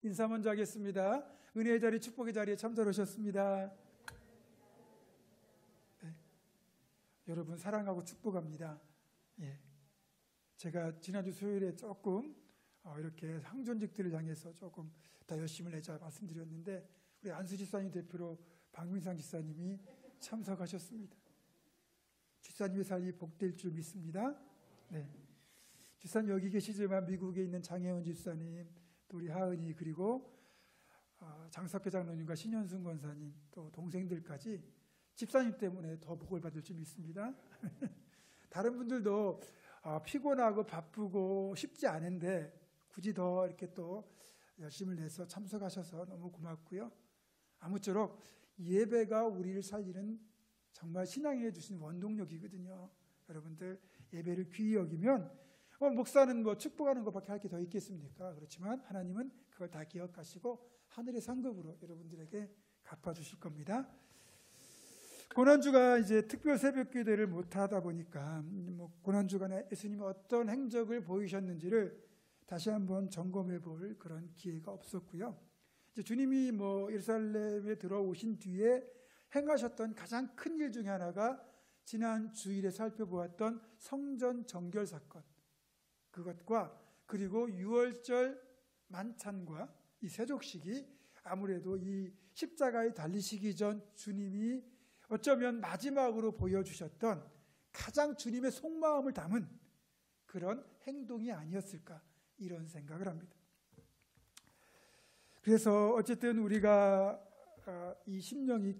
인사 먼저 하겠습니다. 은혜의 자리, 축복의 자리에 참석을 하셨습니다. 네. 여러분 사랑하고 축복합니다. 예. 제가 지난주 수요일에 조금 이렇게 상존직들을 향해서 조금 더 열심을 내자 말씀드렸는데 우리 안수 집사님 대표로 박민상 집사님이 참석하셨습니다. 집사님의 삶이 복될 줄 믿습니다. 네. 집사님 여기 계시지만 미국에 있는 장혜원 집사님, 또 우리 하은이, 그리고 장석회 장로님과 신현순 권사님, 또 동생들까지 집사님 때문에 더 복을 받을 줄 믿습니다. 다른 분들도 피곤하고 바쁘고 쉽지 않은데 굳이 더 이렇게 또 열심을 내서 참석하셔서 너무 고맙고요. 아무쪼록 예배가 우리를 살리는 정말 신앙에 주신 원동력이거든요. 여러분들 예배를 귀히 여기면 목사는 뭐 축복하는 것밖에 할 게 더 있겠습니까? 그렇지만 하나님은 그걸 다 기억하시고 하늘의 상급으로 여러분들에게 갚아주실 겁니다. 고난주가 이제 특별 새벽 기도를 못하다 보니까 고난주간에 예수님이 어떤 행적을 보이셨는지를 다시 한번 점검해 볼 그런 기회가 없었고요. 이제 주님이 예루살렘에 들어오신 뒤에 행하셨던 가장 큰 일 중에 하나가 지난 주일에 살펴보았던 성전 정결 사건, 그것과 그리고 유월절 만찬과 이 세족식이 아무래도 이 십자가에 달리시기 전 주님이 어쩌면 마지막으로 보여주셨던 가장 주님의 속마음을 담은 그런 행동이 아니었을까, 이런 생각을 합니다. 그래서 어쨌든 우리가 이 심령이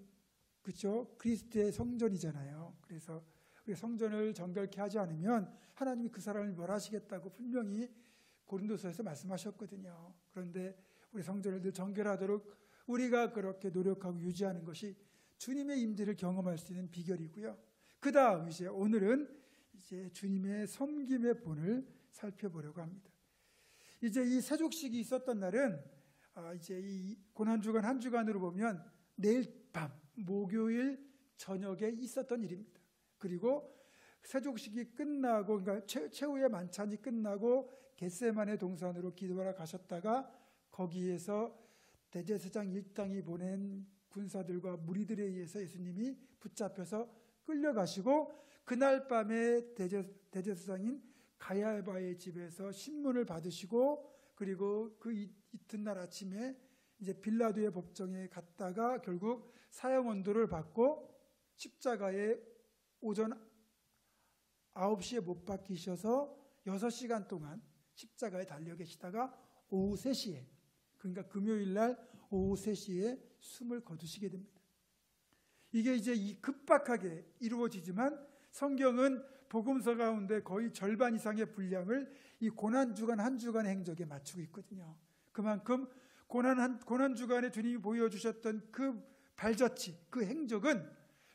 그렇죠, 그리스도의 성전이잖아요. 그래서 우리 성전을 정결케 하지 않으면 하나님이 그 사람을 멸하시겠다고 분명히 고린도서에서 말씀하셨거든요. 그런데 우리 성전을 늘 정결하도록 우리가 그렇게 노력하고 유지하는 것이 주님의 임재를 경험할 수 있는 비결이고요. 그 다음 이제 오늘은 이제 주님의 섬김의 본을 살펴보려고 합니다. 이제 이 세족식이 있었던 날은 이제 이 고난주간 한 주간으로 보면 내일 밤 목요일 저녁에 있었던 일입니다. 그리고 세족식이 끝나고, 그러니까 최후의 만찬이 끝나고 겟세마네 동산으로 기도하러 가셨다가 거기에서 대제사장 일당이 보낸 군사들과 무리들에 의해서 예수님이 붙잡혀서 끌려가시고 그날 밤에 대제사장인 가야바의 집에서 신문을 받으시고, 그리고 그 이튿날 아침에 이제 빌라도의 법정에 갔다가 결국 사형 언도를 받고 십자가에 오전 9시에 못 박히셔서 6시간 동안 십자가에 달려 계시다가 오후 3시에, 그러니까 금요일 날 오후 3시에 숨을 거두시게 됩니다. 이게 이제 급박하게 이루어지지만 성경은 복음서 가운데 거의 절반 이상의 분량을 이 고난주간 한 주간의 행적에 맞추고 있거든요. 그만큼 고난주간에 주님이 보여주셨던 그 발자취, 그 행적은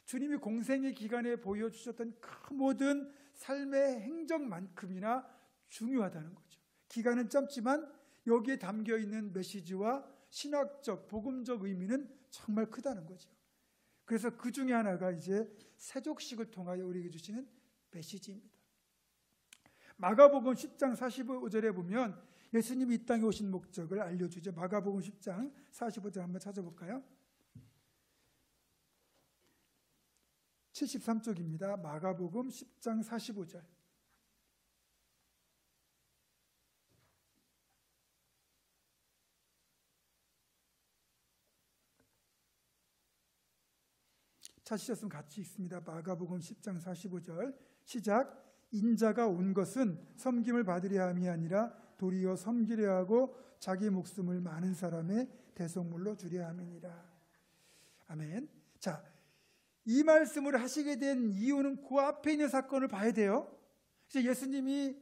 주님이 공생의 기간에 보여주셨던 그 모든 삶의 행적만큼이나 중요하다는 거죠. 기간은 짧지만 여기에 담겨있는 메시지와 신학적, 복음적 의미는 정말 크다는 거죠. 그래서 그 중에 하나가 이제 세족식을 통하여 우리에게 주시는 메시지입니다. 마가복음 10장 45절에 보면 예수님이 이 땅에 오신 목적을 알려주죠. 마가복음 10장 45절 한번 찾아볼까요? 73쪽입니다. 마가복음 10장 45절. 찾으셨으면 같이 읽습니다. 마가복음 10장 45절 시작. 인자가 온 것은 섬김을 받으려 함이 아니라 도리어 섬기려 하고 자기 목숨을 많은 사람의 대속물로 주려 함이니라. 아멘. 자, 이 말씀을 하시게 된 이유는 그 앞에 있는 사건을 봐야 돼요. 이제 예수님이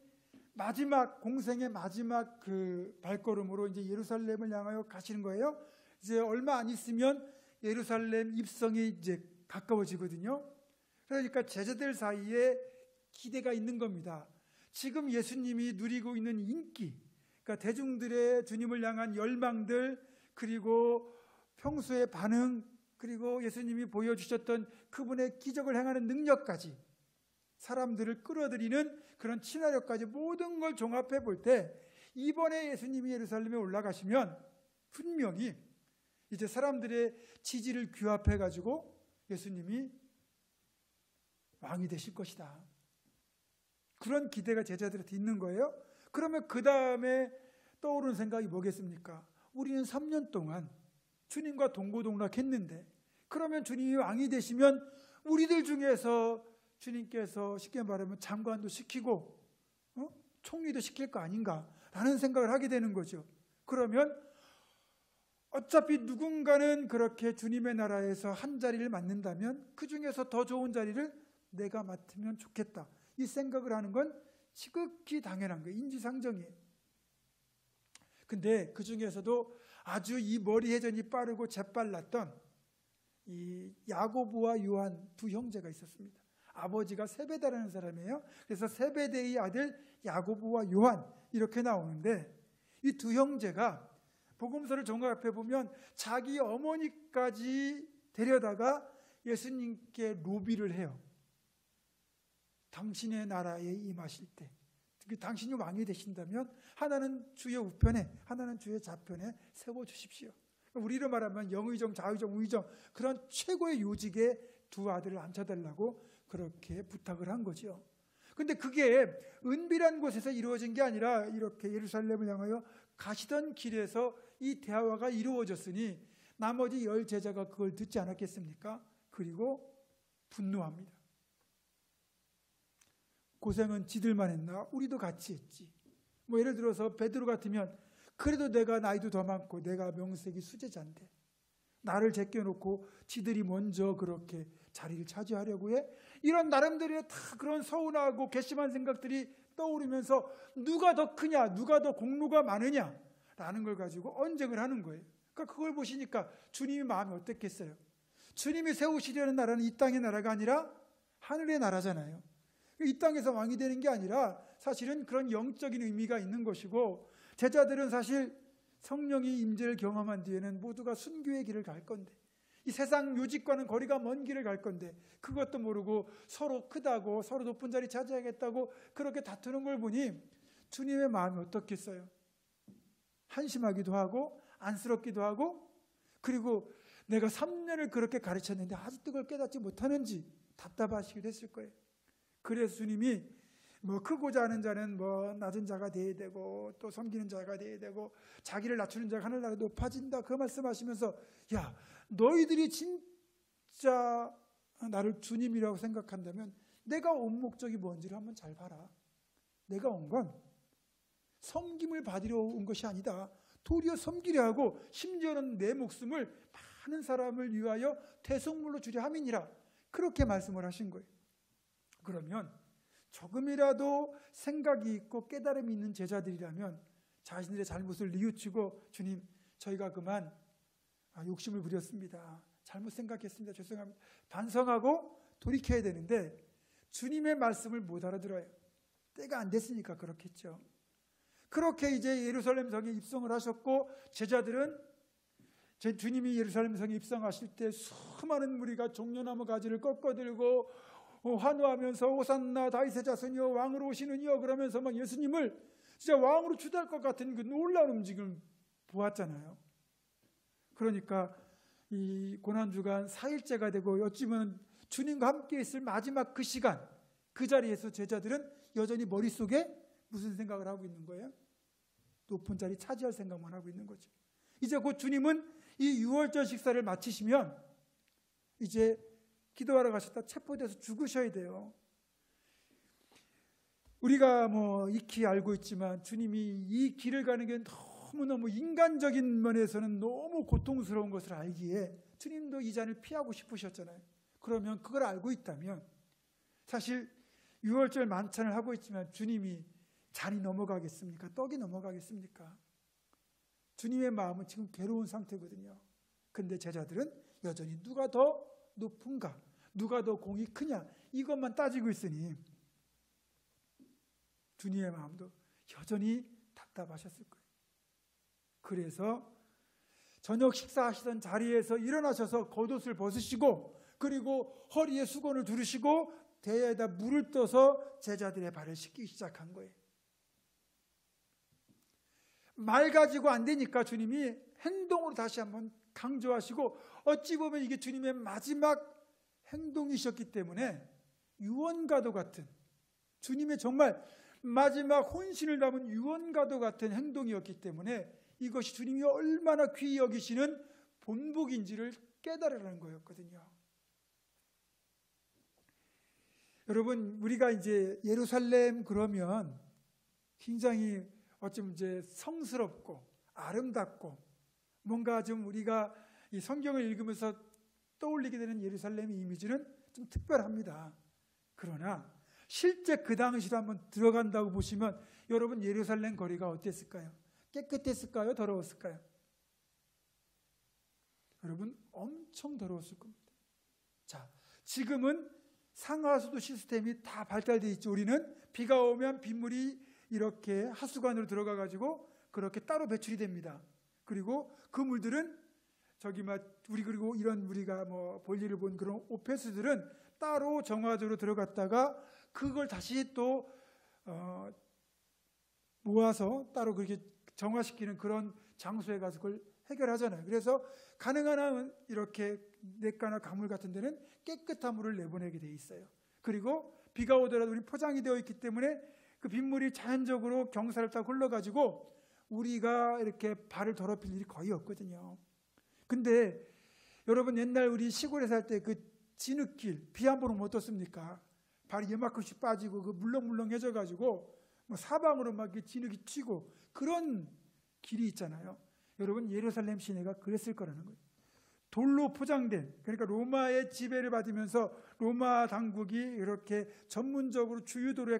마지막 공생의 마지막 그 발걸음으로 이제 예루살렘을 향하여 가시는 거예요. 이제 얼마 안 있으면 예루살렘 입성이 이제 가까워지거든요. 그러니까 제자들 사이에 기대가 있는 겁니다. 지금 예수님이 누리고 있는 인기, 그러니까 대중들의 주님을 향한 열망들, 그리고 평소의 반응, 그리고 예수님이 보여주셨던 그분의 기적을 행하는 능력까지, 사람들을 끌어들이는 그런 친화력까지 모든 걸 종합해 볼 때 이번에 예수님이 예루살렘에 올라가시면 분명히 이제 사람들의 지지를 규합해 가지고 예수님이 왕이 되실 것이다. 그런 기대가 제자들한테 있는 거예요. 그러면 그 다음에 떠오르는 생각이 뭐겠습니까? 우리는 3년 동안 주님과 동고동락했는데, 그러면 주님이 왕이 되시면 우리들 중에서 주님께서 쉽게 말하면 장관도 시키고 총리도 시킬 거 아닌가라는 생각을 하게 되는 거죠. 그러면 어차피 누군가는 그렇게 주님의 나라에서 한 자리를 맡는다면 그 중에서 더 좋은 자리를 내가 맡으면 좋겠다. 이 생각을 하는 건 지극히 당연한 거예요. 인지상정이에요. 근데 그 중에서도 아주 이 머리 회전이 빠르고 재빨랐던 이 야고보와 요한 두 형제가 있었습니다. 아버지가 세베다라는 사람이에요. 그래서 세베대의 아들 야고보와 요한 이렇게 나오는데, 이 두 형제가 복음서를 종합해 보면 자기 어머니까지 데려다가 예수님께 로비를 해요. 당신의 나라에 임하실 때, 당신이 왕이 되신다면 하나는 주의 우편에 하나는 주의 좌편에 세워주십시오. 우리로 말하면 영의정, 좌의정, 우의정, 그런 최고의 요직에 두 아들을 앉혀달라고 그렇게 부탁을 한 거죠. 근데 그게 은밀한 곳에서 이루어진 게 아니라 이렇게 예루살렘을 향하여 가시던 길에서 이 대화가 이루어졌으니 나머지 10 제자가 그걸 듣지 않았겠습니까? 그리고 분노합니다. 고생은 지들만 했나? 우리도 같이 했지. 뭐 예를 들어서 베드로 같으면 그래도 내가 나이도 더 많고 내가 명색이 수제자인데 나를 제껴놓고 지들이 먼저 그렇게 자리를 차지하려고 해? 이런 나름대로의 다 그런 서운하고 괘씸한 생각들이 떠오르면서 누가 더 크냐, 누가 더 공로가 많으냐 라는 걸 가지고 언쟁을 하는 거예요. 그러니까 그걸 보시니까 주님이 마음이 어땠겠어요? 주님이 세우시려는 나라는 이 땅의 나라가 아니라 하늘의 나라잖아요. 이 땅에서 왕이 되는 게 아니라 사실은 그런 영적인 의미가 있는 것이고, 제자들은 사실 성령이 임재를 경험한 뒤에는 모두가 순교의 길을 갈 건데, 이 세상 요직과는 거리가 먼 길을 갈 건데 그것도 모르고 서로 크다고 서로 높은 자리 차지하겠다고 그렇게 다투는 걸 보니 주님의 마음이 어떻겠어요? 한심하기도 하고 안쓰럽기도 하고, 그리고 내가 3년을 그렇게 가르쳤는데 아직도 그걸 깨닫지 못하는지 답답하시기도 했을 거예요. 그래서 주님이 뭐 크고자 하는 자는 뭐 낮은 자가 되어야 되고 또 섬기는 자가 되어야 되고 자기를 낮추는 자가 하늘나라에 높아진다, 그 말씀하시면서 야, 너희들이 진짜 나를 주님이라고 생각한다면 내가 온 목적이 뭔지를 한번 잘 봐라. 내가 온 건 섬김을 받으려 온 것이 아니다. 도리어 섬기려 하고 심지어는 내 목숨을 많은 사람을 위하여 대속물로 주려 함이니라. 그렇게 말씀을 하신 거예요. 그러면 조금이라도 생각이 있고 깨달음이 있는 제자들이라면 자신들의 잘못을 뉘우치고 주님, 저희가 그만 욕심을 부렸습니다. 잘못 생각했습니다. 죄송합니다. 반성하고 돌이켜야 되는데 주님의 말씀을 못 알아들어요. 때가 안 됐으니까 그렇겠죠. 그렇게 이제 예루살렘 성에 입성을 하셨고, 제자들은 주님이 예루살렘 성에 입성하실 때 수많은 무리가 종려나무 가지를 꺾어들고 환호하면서 호산나 다윗의 자손이여 왕으로 오시는 이여 그러면서 막 예수님을 진짜 왕으로 추대할 것 같은 그 놀라운 움직임을 보았잖아요. 그러니까 이 고난주간 4일째가 되고 어찌보면 주님과 함께 있을 마지막 그 시간, 그 자리에서 제자들은 여전히 머릿속에 무슨 생각을 하고 있는 거예요? 높은 자리 차지할 생각만 하고 있는 거죠. 이제 곧 주님은 이 유월절 식사를 마치시면 이제 기도하러 가셨다 체포돼서 죽으셔야 돼요. 우리가 뭐 익히 알고 있지만 주님이 이 길을 가는 게 너무너무 인간적인 면에서는 너무 고통스러운 것을 알기에 주님도 이 잔을 피하고 싶으셨잖아요. 그러면 그걸 알고 있다면 사실 유월절 만찬을 하고 있지만 주님이 잔이 넘어가겠습니까? 떡이 넘어가겠습니까? 주님의 마음은 지금 괴로운 상태거든요. 근데 제자들은 여전히 누가 더 높은가, 누가 더 공이 크냐, 이것만 따지고 있으니 주님의 마음도 여전히 답답하셨을 거예요. 그래서 저녁 식사하시던 자리에서 일어나셔서 겉옷을 벗으시고 그리고 허리에 수건을 두르시고 대야에다 물을 떠서 제자들의 발을 씻기 시작한 거예요. 말 가지고 안 되니까 주님이 다시 한번 강조하시고, 어찌 보면 이게 주님의 마지막 행동이셨기 때문에 유언과도 같은, 주님의 정말 마지막 혼신을 담은 유언과도 같은 행동이었기 때문에 이것이 주님이 얼마나 귀히 여기시는 본복인지를 깨달으라는 거였거든요. 여러분, 우리가 이제 예루살렘 그러면 굉장히 어쩜 이제 성스럽고 아름답고 뭔가 좀 우리가 이 성경을 읽으면서 떠올리게 되는 예루살렘의 이미지는 좀 특별합니다. 그러나 실제 그 당시로 한번 들어간다고 보시면 여러분, 예루살렘 거리가 어땠을까요? 깨끗했을까요? 더러웠을까요? 여러분, 엄청 더러웠을 겁니다. 자, 지금은 상하수도 시스템이 다 발달되어 있죠. 우리는 비가 오면 빗물이 이렇게 하수관으로 들어가 가지고 그렇게 따로 배출이 됩니다. 그리고 그 물들은 저기 그리고 이런 우리가 뭐 볼일을 본 그런 오페스들은 따로 정화조로 들어갔다가 그걸 다시 또 모아서 따로 그렇게 정화시키는 그런 장소에 가서 그걸 해결하잖아요. 그래서 가능한 한 이렇게 냇가나 강물 같은 데는 깨끗한 물을 내보내게 돼 있어요. 그리고 비가 오더라도 우리 포장이 되어 있기 때문에 그 빗물이 자연적으로 경사를 타고 흘러가지고 우리가 이렇게 발을 더럽힐 일이 거의 없거든요. 근데 여러분, 옛날 우리 시골에 살 때 그 진흙길, 비 한 번 오면 어떻습니까? 발이 이만큼씩 빠지고 그 물렁물렁해져 가지고 뭐 사방으로 막 진흙이 튀고 그런 길이 있잖아요. 여러분, 예루살렘 시내가 그랬을 거라는 거예요. 돌로 포장된, 그러니까 로마의 지배를 받으면서 로마 당국이 이렇게 전문적으로 주유도로에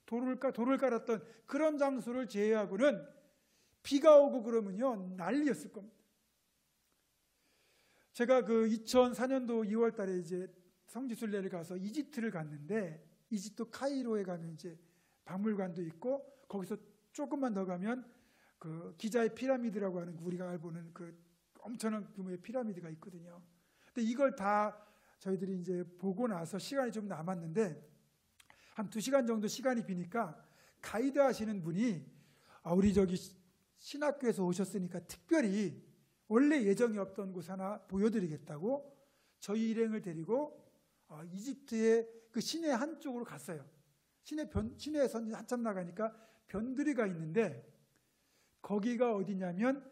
돌을 깔았던 그런 장소를 제외하고는 비가 오고 그러면요 난리였을 겁니다. 제가 그 2004년도 2월 달에 이제 성지순례를 가서 이집트를 갔는데, 이집트 카이로에 가면 이제 박물관도 있고 거기서 조금만 더 가면 그 기자의 피라미드라고 하는 우리가 알고는 그 엄청난 규모의 피라미드가 있거든요. 근데 이걸 다 저희들이 이제 보고 나서 시간이 좀 남았는데 한 2시간 정도 시간이 비니까 가이드 하시는 분이 우리 저기 신학교에서 오셨으니까 특별히 원래 예정이 없던 곳 하나 보여드리겠다고 저희 일행을 데리고 이집트의 그 시내 한쪽으로 갔어요. 시내에서 한참 나가니까 변두리가 있는데 거기가 어디냐면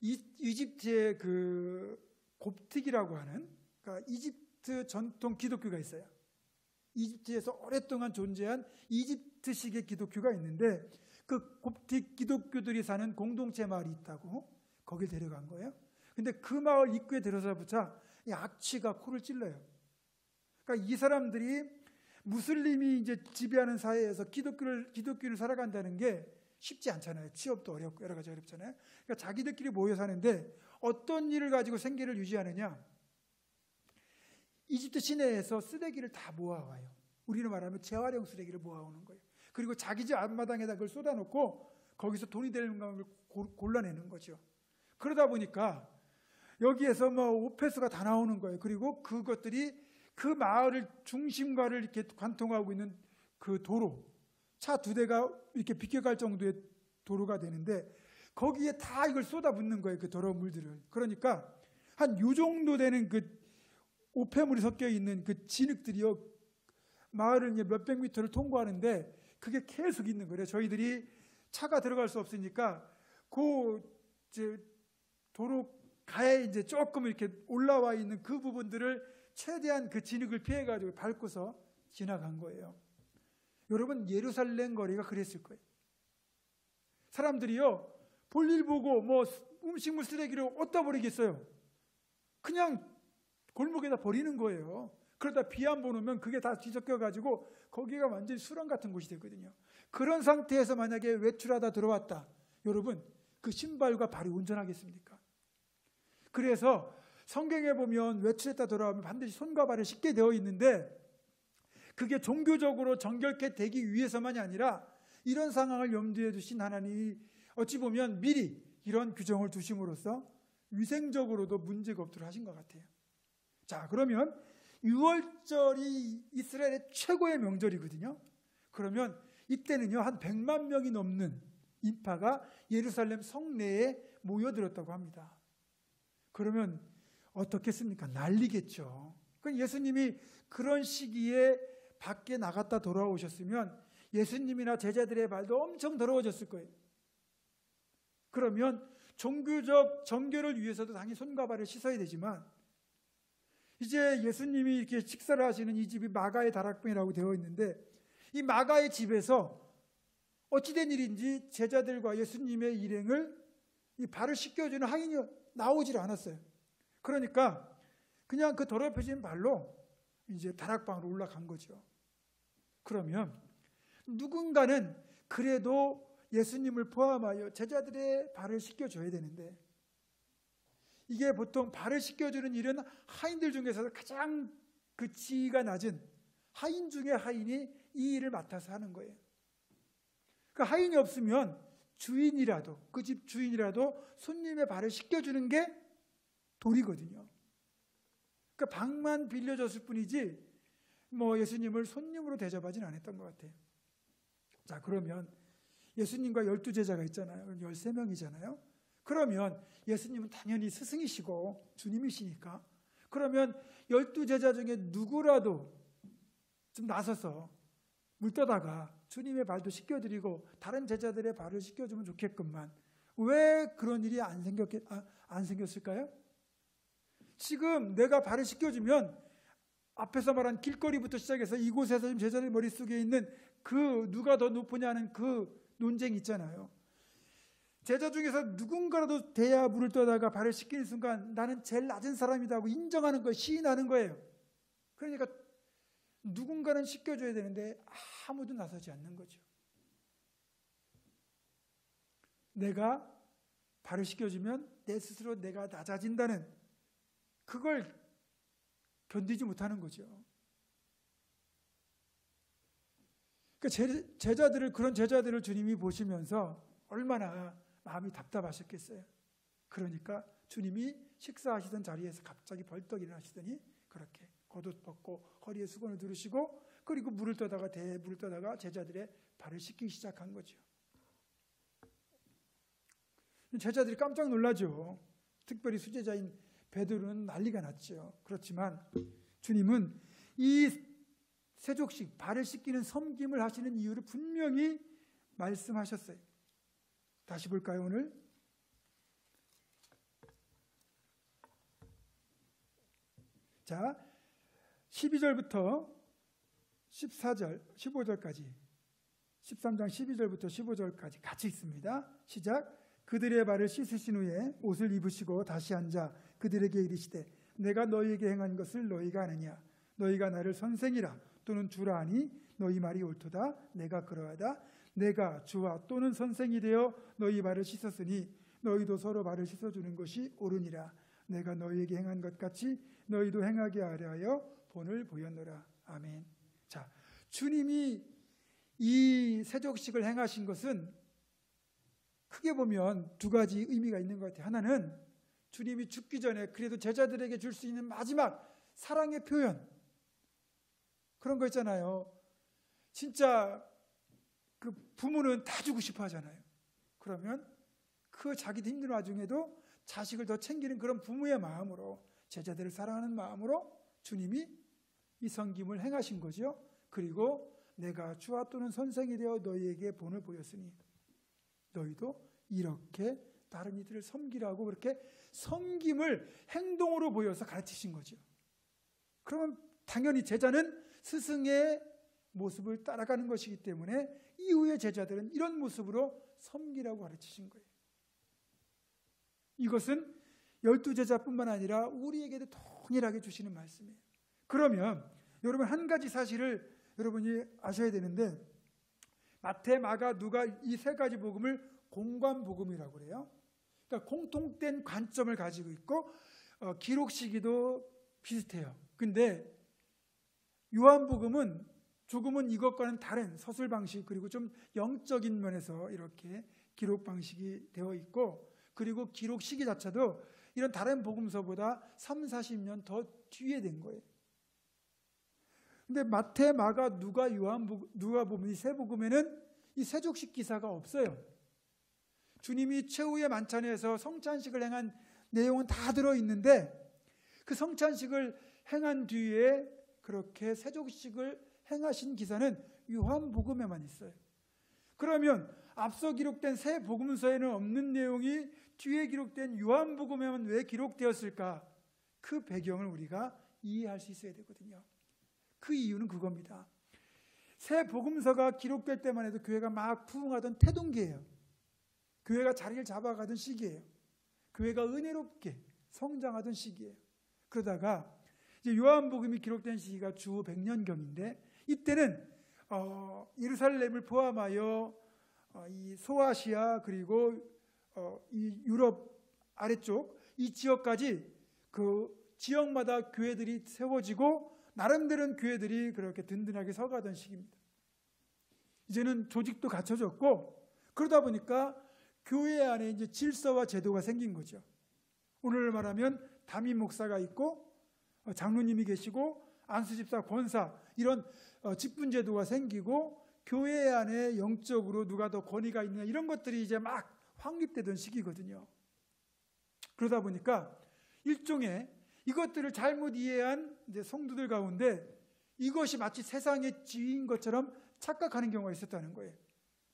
이집트의 그 곱틱이라고 하는, 그러니까 이집트 전통 기독교가 있어요. 이집트에서 오랫동안 존재한 이집트식의 기독교가 있는데 그 곱틱 기독교들이 사는 공동체 마을이 있다고 거길 데려간 거예요. 근데 그 마을 입구에 들어서부터 이 악취가 코를 찔러요. 그러니까 이 사람들이 무슬림이 이제 지배하는 사회에서 기독교를 살아간다는 게 쉽지 않잖아요. 취업도 어렵고 여러 가지 어렵잖아요. 그러니까 자기들끼리 모여 사는데 어떤 일을 가지고 생계를 유지하느냐? 이집트 시내에서 쓰레기를 다 모아와요. 우리로 말하면 재활용 쓰레기를 모아오는 거예요. 그리고 자기 집 앞마당에다 그걸 쏟아놓고 거기서 돈이 되는 걸 골라내는 거죠. 그러다 보니까 여기에서 뭐 오페스가 다 나오는 거예요. 그리고 그것들이 그 마을을 중심가를 이렇게 관통하고 있는 그 도로, 차 2대가 이렇게 비껴갈 정도의 도로가 되는데 거기에 다 이걸 쏟아붓는 거예요. 그 더러운 물들을. 그러니까 한 요 정도 되는 그 오폐물이 섞여 있는 그 진흙들이요, 마을을 이제 몇백 미터를 통과하는데 그게 계속 있는 거예요. 저희들이 차가 들어갈 수 없으니까 그 이제 도로 가에 이제 조금 이렇게 올라와 있는 그 부분들을 최대한 그 진흙을 피해가지고 밟고서 지나간 거예요. 여러분, 예루살렘 거리가 그랬을 거예요. 사람들이요, 볼일 보고 뭐 음식물 쓰레기를 어디다 버리겠어요? 그냥 골목에다 버리는 거예요. 그러다 비 한 번 오면 그게 다 뒤섞여가지고 거기가 완전히 수렁 같은 곳이 되거든요. 그런 상태에서 만약에 외출하다 들어왔다, 여러분, 그 신발과 발이 온전하겠습니까? 그래서 성경에 보면 외출했다 돌아오면 반드시 손과 발을 씻게 되어 있는데 그게 종교적으로 정결케 되기 위해서만이 아니라 이런 상황을 염두에 두신 하나님이 어찌 보면 미리 이런 규정을 두심으로써 위생적으로도 문제가 없도록 하신 것 같아요. 자, 그러면 6월절이 이스라엘의 최고의 명절이거든요. 그러면 이때는요, 한 100만 명이 넘는 인파가 예루살렘 성내에 모여들었다고 합니다. 그러면 어떻겠습니까? 난리겠죠. 그러니까 예수님이 그런 시기에 밖에 나갔다 돌아오셨으면 예수님이나 제자들의 발도 엄청 더러워졌을 거예요. 그러면 종교적 정결을 위해서도 당연히 손과 발을 씻어야 되지만 이제 예수님이 이렇게 식사를 하시는 이 집이 마가의 다락방이라고 되어 있는데 이 마가의 집에서 어찌된 일인지 제자들과 예수님의 일행을 이 발을 씻겨주는 하인이 나오질 않았어요. 그러니까 그냥 그 더럽혀진 발로 이제 다락방으로 올라간 거죠. 그러면 누군가는 그래도 예수님을 포함하여 제자들의 발을 씻겨줘야 되는데 이게 보통 발을 씻겨주는 일은 하인들 중에서 가장 그 지위가 낮은 하인 중에 하인이 이 일을 맡아서 하는 거예요. 그 하인이 없으면 주인이라도 그 집 주인이라도 손님의 발을 씻겨주는 게 도리거든요. 그러니까 방만 빌려줬을 뿐이지 뭐 예수님을 손님으로 대접하지는 않았던 것 같아요. 자, 그러면 예수님과 12제자가 있잖아요. 13명이잖아요. 그러면 예수님은 당연히 스승이시고 주님이시니까 그러면 12제자 중에 누구라도 좀 나서서 물 떠다가 주님의 발도 씻겨드리고 다른 제자들의 발을 씻겨주면 좋겠건만 왜 그런 일이 안 생겼을까요? 지금 내가 발을 씻겨주면 앞에서 말한 길거리부터 시작해서 이곳에서 지금 제자들 머릿속에 있는 그 누가 더 높으냐는 그 논쟁이 있잖아요. 제자 중에서 누군가라도 대야 물을 떠다가 발을 씻기는 순간 나는 제일 낮은 사람이다 하고 인정하는 거예요. 시인하는 거예요. 그러니까 누군가는 씻겨줘야 되는데 아무도 나서지 않는 거죠. 내가 발을 씻겨주면 내 스스로 내가 낮아진다는 그걸 견디지 못하는 거죠. 그러니까 제자들을 그런 제자들을 주님이 보시면서 얼마나 마음이 답답하셨겠어요. 그러니까 주님이 식사하시던 자리에서 갑자기 벌떡 일어나시더니 그렇게 겉옷 벗고 허리에 수건을 두르시고 그리고 물을 떠다가 제자들의 발을 씻기 시작한 거죠. 제자들이 깜짝 놀라죠. 특별히 수제자인 베드로는 난리가 났죠. 그렇지만 주님은 이 세족식 발을 씻기는 섬김을 하시는 이유를 분명히 말씀하셨어요. 다시 볼까요, 오늘? 자, 12절부터 14절, 15절까지 13장 12절부터 15절까지 같이 읽습니다. 시작. 그들의 발을 씻으신 후에 옷을 입으시고 다시 앉아 그들에게 이르시되 내가 너희에게 행한 것을 너희가 아느냐 너희가 나를 선생이라 또는 주라 하니 너희 말이 옳도다. 내가 그러하다. 내가 주와 또는 선생이 되어 너희 발을 씻었으니 너희도 서로 발을 씻어주는 것이 옳으니라. 내가 너희에게 행한 것 같이 너희도 행하게 하려 본을 보였노라. 아멘. 자, 주님이 이 세족식을 행하신 것은 크게 보면 두 가지 의미가 있는 것 같아요. 하나는 주님이 죽기 전에 그래도 제자들에게 줄 수 있는 마지막 사랑의 표현, 그런 거 있잖아요. 진짜 그 부모는 다 주고 싶어 하잖아요. 그러면 그 자기도 힘든 와중에도 자식을 더 챙기는 그런 부모의 마음으로 제자들을 사랑하는 마음으로 주님이 이 섬김을 행하신 거죠. 그리고 내가 주와 또는 선생이 되어 너희에게 본을 보였으니 너희도 이렇게 다른 이들을 섬기라고 그렇게 섬김을 행동으로 보여서 가르치신 거죠. 그러면 당연히 제자는 스승의 모습을 따라가는 것이기 때문에 이후의 제자들은 이런 모습으로 섬기라고 가르치신 거예요. 이것은 12제자뿐만 아니라 우리에게도 동일하게 주시는 말씀이에요. 그러면 여러분 한 가지 사실을 여러분이 아셔야 되는데 마태, 마가, 누가 이 세 가지 복음을 공관복음이라고 그래요. 그러니까 공통된 관점을 가지고 있고 기록 시기도 비슷해요. 근데 요한복음은 조금은 이것과는 다른 서술 방식 그리고 좀 영적인 면에서 이렇게 기록 방식이 되어 있고 그리고 기록 시기 자체도 이런 다른 복음서보다 30-40년 더 뒤에 된 거예요. 근데 마태, 마가, 누가, 누가복음 이 세 복음에는 이 세족식 기사가 없어요. 주님이 최후의 만찬에서 성찬식을 행한 내용은 다 들어있는데 그 성찬식을 행한 뒤에 그렇게 세족식을 행하신 기사는 요한복음에만 있어요. 그러면 앞서 기록된 세 복음서에는 없는 내용이 뒤에 기록된 요한복음에만 왜 기록되었을까? 그 배경을 우리가 이해할 수 있어야 되거든요. 그 이유는 그겁니다. 새 복음서가 기록될 때만 해도 교회가 막 부흥하던 태동기예요. 교회가 자리를 잡아가던 시기예요. 교회가 은혜롭게 성장하던 시기예요. 그러다가 이제 요한복음이 기록된 시기가 주 100년경인데 이때는 예루살렘을 포함하여 이 소아시아 그리고 이 유럽 아래쪽 이 지역까지 그 지역마다 교회들이 세워지고 나름대로 교회들이 그렇게 든든하게 서가던 시기입니다. 이제는 조직도 갖춰졌고 그러다 보니까 교회 안에 이제 질서와 제도가 생긴 거죠. 오늘 말하면 담임 목사가 있고 장로님이 계시고 안수집사, 권사 이런 직분 제도가 생기고 교회 안에 영적으로 누가 더 권위가 있느냐 이런 것들이 이제 막 확립되던 시기거든요. 그러다 보니까 일종의 이것들을 잘못 이해한 이제 성도들 가운데 이것이 마치 세상의 지위인 것처럼 착각하는 경우가 있었다는 거예요.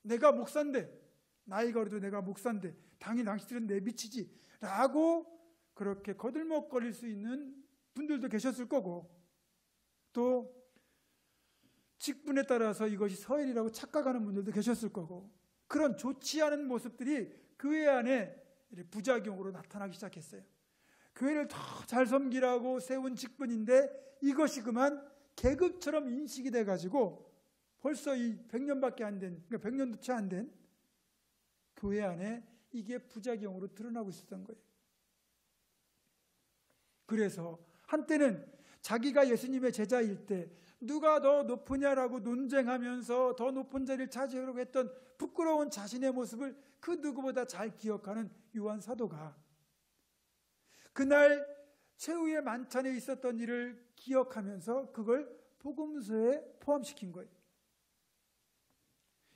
내가 목사인데 나이가 어려도 내가 목사인데 당연히 당신들은 내 밑이지 라고 그렇게 거들먹거릴 수 있는 분들도 계셨을 거고 또 직분에 따라서 이것이 서열이라고 착각하는 분들도 계셨을 거고 그런 좋지 않은 모습들이 교회 안에 부작용으로 나타나기 시작했어요. 교회를 더 잘 섬기라고 세운 직분인데 이것이 그만 계급처럼 인식이 돼가지고 벌써 이 100년밖에 안 된, 그러니까 100년도 채 안 된 교회 안에 이게 부작용으로 드러나고 있었던 거예요. 그래서 한때는 자기가 예수님의 제자일 때 누가 더 높으냐라고 논쟁하면서 더 높은 자리를 차지하려고 했던 부끄러운 자신의 모습을 그 누구보다 잘 기억하는 요한 사도가 그날 최후의 만찬에 있었던 일을 기억하면서 그걸 복음서에 포함시킨 거예요.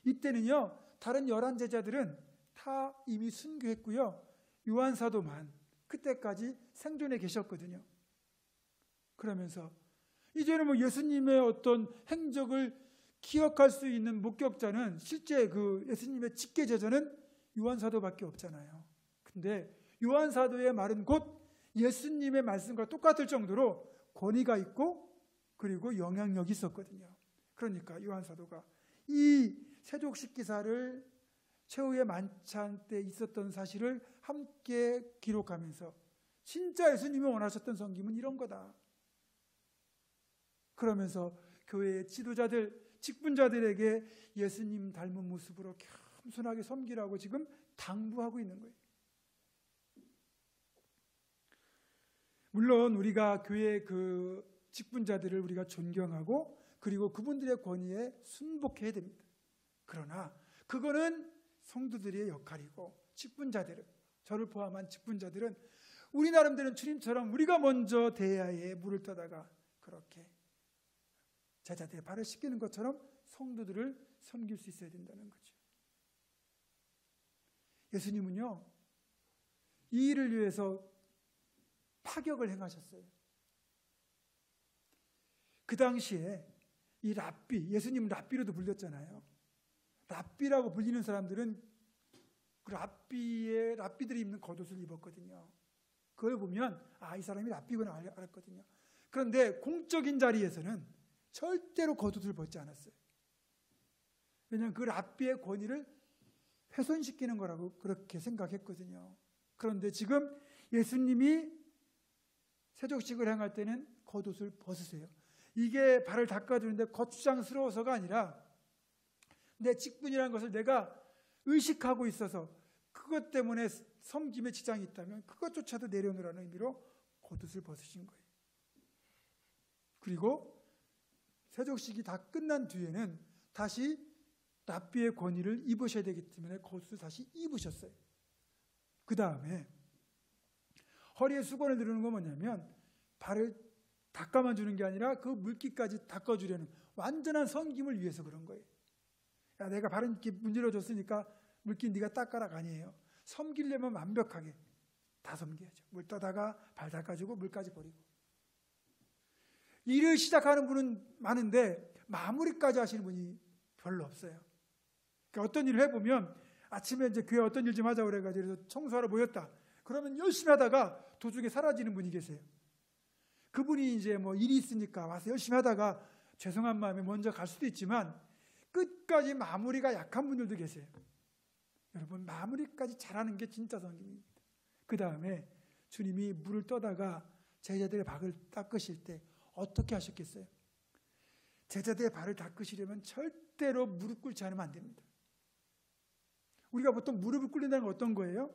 이때는요, 다른 11 제자들은 다 이미 순교했고요. 요한 사도만 그때까지 생존해 계셨거든요. 그러면서 이제는 뭐 예수님의 어떤 행적을 기억할 수 있는 목격자는 실제 그 예수님의 직계 제자는 요한 사도밖에 없잖아요. 근데 요한 사도의 말은 곧 예수님의 말씀과 똑같을 정도로 권위가 있고 그리고 영향력이 있었거든요. 그러니까 요한 사도가 이 세족식 기사를 최후의 만찬 때 있었던 사실을 함께 기록하면서 진짜 예수님이 원하셨던 섬김은 이런 거다. 그러면서 교회의 지도자들, 직분자들에게 예수님 닮은 모습으로 겸손하게 섬기라고 지금 당부하고 있는 거예요. 물론 우리가 교회 그 직분자들을 우리가 존경하고 그리고 그분들의 권위에 순복해야 됩니다. 그러나 그거는 성도들의 역할이고 직분자들은, 저를 포함한 직분자들은 우리 나름대로 주님처럼 우리가 먼저 대야에 물을 떠다가 그렇게 제자들의 발을 씻기는 것처럼 성도들을 섬길 수 있어야 된다는 거죠. 예수님은요, 이 일을 위해서 파격을 행하셨어요. 그 당시에 이 랍비, 예수님은 랍비로도 불렸잖아요. 랍비라고 불리는 사람들은 그 랍비들이 입는 겉옷을 입었거든요. 그걸 보면 이 사람이 랍비구나 알았거든요. 그런데 공적인 자리에서는 절대로 겉옷을 벗지 않았어요. 왜냐하면 그 랍비의 권위를 훼손시키는 거라고 그렇게 생각했거든요. 그런데 지금 예수님이 세족식을 행할 때는 겉옷을 벗으세요. 이게 발을 닦아주는데 거추장스러워서가 아니라 내 직분이라는 것을 내가 의식하고 있어서 그것 때문에 섬김에 지장이 있다면 그것조차도 내려놓으라는 의미로 겉옷을 벗으신 거예요. 그리고 세족식이 다 끝난 뒤에는 다시 랍비의 권위를 입으셔야 되기 때문에 겉옷을 다시 입으셨어요. 그 다음에 허리에 수건을 두르는 건 뭐냐면 발을 닦아만 주는 게 아니라 그 물기까지 닦아주려는 완전한 섬김을 위해서 그런 거예요. 야, 내가 발은 이렇게 문질러줬으니까 물기 네가 닦아라 아니에요. 섬기려면 완벽하게 다 섬겨야죠. 물 떠다가 발 닦아주고 물까지 버리고. 일을 시작하는 분은 많은데 마무리까지 하시는 분이 별로 없어요. 그러니까 어떤 일을 해보면 아침에 이제 교회 어떤 일 좀 하자고 그래가지고 청소하러 모였다. 그러면 열심히 하다가 도중에 사라지는 분이 계세요. 그분이 이제 뭐 일이 있으니까 와서 열심히 하다가 죄송한 마음에 먼저 갈 수도 있지만 끝까지 마무리가 약한 분들도 계세요. 여러분, 마무리까지 잘하는 게 진짜 성김입니다. 그 다음에 주님이 물을 떠다가 제자들의 발을 닦으실 때 어떻게 하셨겠어요? 제자들의 발을 닦으시려면 절대로 무릎 꿇지 않으면 안 됩니다. 우리가 보통 무릎을 꿇는다는 건 어떤 거예요?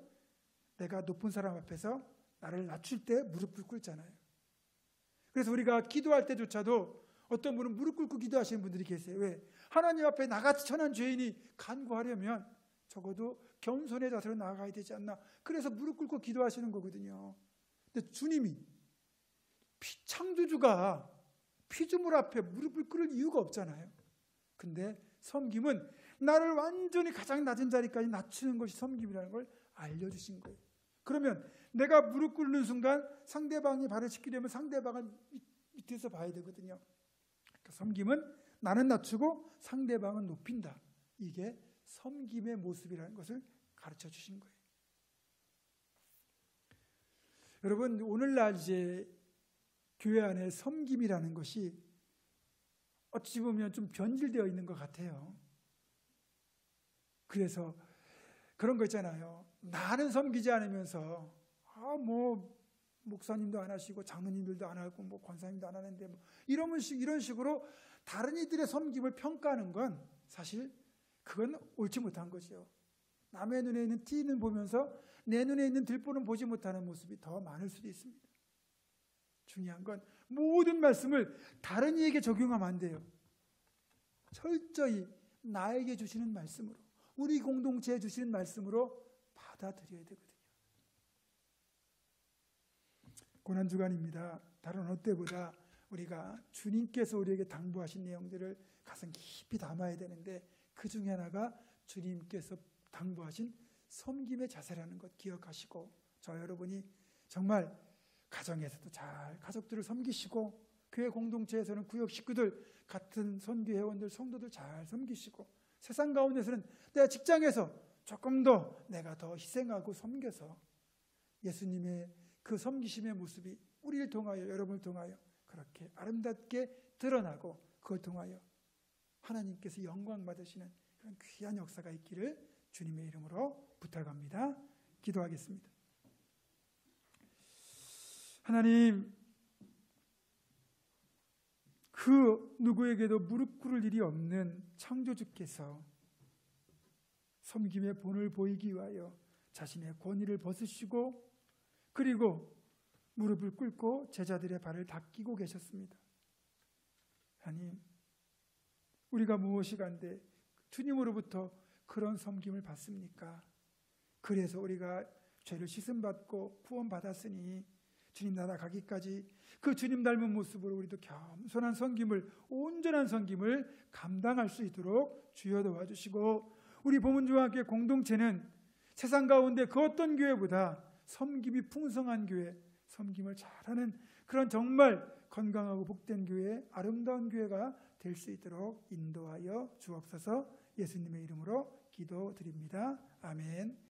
내가 높은 사람 앞에서 나를 낮출 때 무릎을 꿇잖아요. 그래서 우리가 기도할 때조차도 어떤 분은 무릎 꿇고 기도하시는 분들이 계세요. 왜? 하나님 앞에 나같이 천한 죄인이 간구하려면 적어도 겸손의 자세로 나아가야 되지 않나. 그래서 무릎 꿇고 기도하시는 거거든요. 근데 주님이 창조주가 피조물 앞에 무릎을 꿇을 이유가 없잖아요. 근데 섬김은 나를 완전히 가장 낮은 자리까지 낮추는 것이 섬김이라는 걸 알려주신 거예요. 그러면 내가 무릎 꿇는 순간 상대방이 발을 씻기려면 상대방을 밑에서 봐야 되거든요. 그러니까 섬김은 나는 낮추고 상대방은 높인다. 이게 섬김의 모습이라는 것을 가르쳐 주신 거예요. 여러분, 오늘날 이제 교회 안에 섬김이라는 것이 어찌 보면 좀 변질되어 있는 것 같아요. 그래서 그런 거 있잖아요. 나는 섬기지 않으면서 뭐 목사님도 안 하시고 장로님들도 안 하고 뭐 권사님도 안 하는데 뭐 이런 식으로 다른 이들의 섬김을 평가하는 건 사실 그건 옳지 못한 거죠. 남의 눈에 있는 티는 보면서 내 눈에 있는 들보는 보지 못하는 모습이 더 많을 수도 있습니다. 중요한 건 모든 말씀을 다른 이에게 적용하면 안 돼요. 철저히 나에게 주시는 말씀으로, 우리 공동체에 주시는 말씀으로 받아들여야 되거든요. 고난주간입니다. 다른 어느 때보다 우리가 주님께서 우리에게 당부하신 내용들을 가슴 깊이 담아야 되는데 그 중에 하나가 주님께서 당부하신 섬김의 자세라는 것 기억하시고, 저 여러분이 정말 가정에서도 잘 가족들을 섬기시고, 교회 공동체에서는 구역 식구들, 같은 선교 회원들, 성도들 잘 섬기시고, 세상 가운데서는 내가 직장에서 조금 더 내가 더 희생하고 섬겨서 예수님의 그 섬기심의 모습이 우리를 통하여, 여러분을 통하여 그렇게 아름답게 드러나고 그걸 통하여 하나님께서 영광 받으시는 그런 귀한 역사가 있기를 주님의 이름으로 부탁합니다. 기도하겠습니다. 하나님, 그 누구에게도 무릎 꿇을 일이 없는 창조주께서 섬김의 본을 보이기 위하여 자신의 권위를 벗으시고 그리고 무릎을 꿇고 제자들의 발을 닦이고 계셨습니다. 하나님, 우리가 무엇이 간데 주님으로부터 그런 섬김을 받습니까? 그래서 우리가 죄를 씻음받고 구원받았으니 주님 나라 가기까지 그 주님 닮은 모습으로 우리도 겸손한 섬김을, 온전한 섬김을 감당할 수 있도록 주여 도와주시고, 우리 보문주와 함께 공동체는 세상 가운데 그 어떤 교회보다 섬김이 풍성한 교회, 섬김을 잘하는 그런 정말 건강하고 복된 교회, 아름다운 교회가 될 수 있도록 인도하여 주옵소서. 예수님의 이름으로 기도드립니다. 아멘.